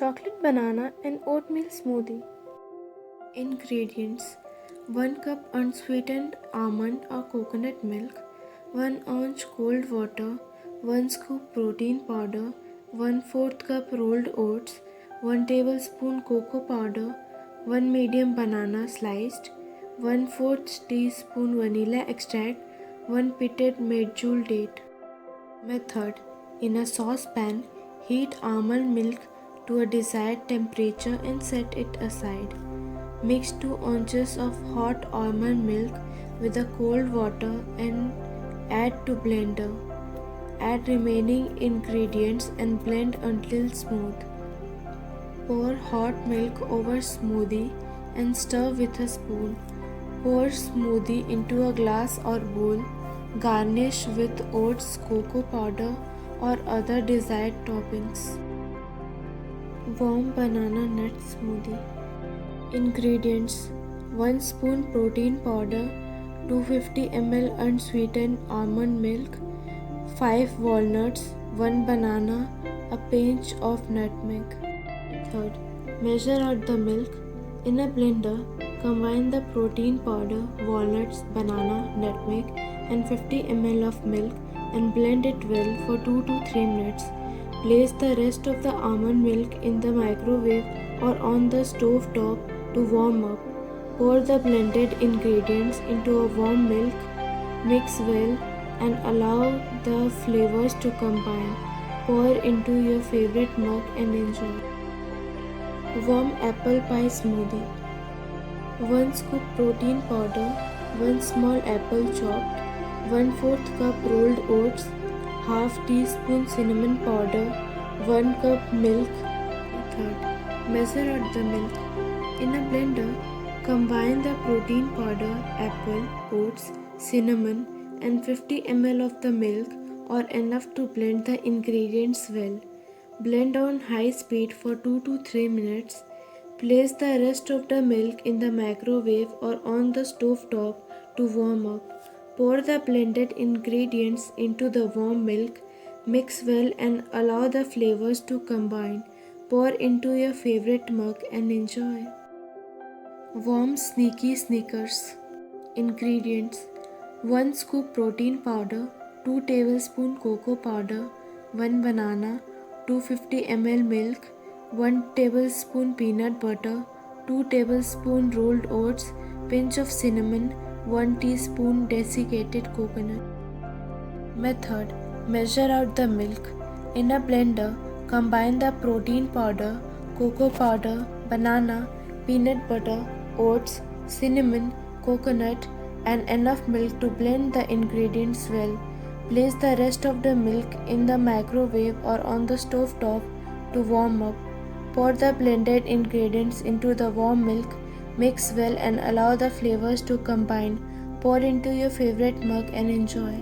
chocolate banana and oatmeal smoothie. Ingredients: 1 cup unsweetened almond or coconut milk, 1 ounce cold water, 1 scoop protein powder, 1/4 cup rolled oats, 1 tablespoon cocoa powder, 1 medium banana sliced, 1/4 teaspoon vanilla extract, 1 pitted medjool date. Method: in a saucepan, heat almond milk to a desired temperature and set it aside. Mix 2 ounces of hot almond milk with the cold water and add to blender. Add remaining ingredients and blend until smooth. Pour hot milk over smoothie and stir with a spoon. Pour smoothie into a glass or bowl. Garnish with oats, cocoa powder, or other desired toppings. Warm banana nut smoothie. Ingredients: 1 spoon protein powder, 250 ml unsweetened almond milk, 5 walnuts, 1 banana, a pinch of nutmeg. Third, measure out the milk. In a blender, combine the protein powder, walnuts, banana, nutmeg, and 50 ml of milk and blend it well for 2 to 3 minutes. Place the rest of the almond milk in the microwave or on the stove top to warm up. Pour the blended ingredients into a warm milk, mix well and allow the flavors to combine. Pour into your favorite mug and enjoy. Warm apple pie smoothie. 1 scoop protein powder, 1 small apple chopped, 1/4 cup rolled oats, half teaspoon cinnamon powder, 1 cup milk. Third, measure out the milk. In a blender, combine the protein powder, apple, oats, cinnamon, and 50 ml of the milk or enough to blend the ingredients well. Blend on high speed for 2 to 3 minutes. Place the rest of the milk in the microwave or on the stove top to warm up. Pour the blended ingredients into the warm milk, mix well and allow the flavors to combine. Pour into your favorite mug and enjoy. Warm sneaky Snickers. Ingredients: 1 scoop protein powder, 2 tablespoon cocoa powder, 1 banana, 250 ml milk, 1 tablespoon peanut butter, 2 tablespoon rolled oats, pinch of cinnamon, 1 teaspoon desiccated coconut. Method: measure out the milk. In a blender, combine the protein powder, cocoa powder, banana, peanut butter, oats, cinnamon, coconut, and enough milk to blend the ingredients well. Place the rest of the milk in the microwave or on the stove top to warm up. Pour the blended ingredients into the warm milk, mix well and allow the flavors to combine. Pour into your favorite mug and enjoy.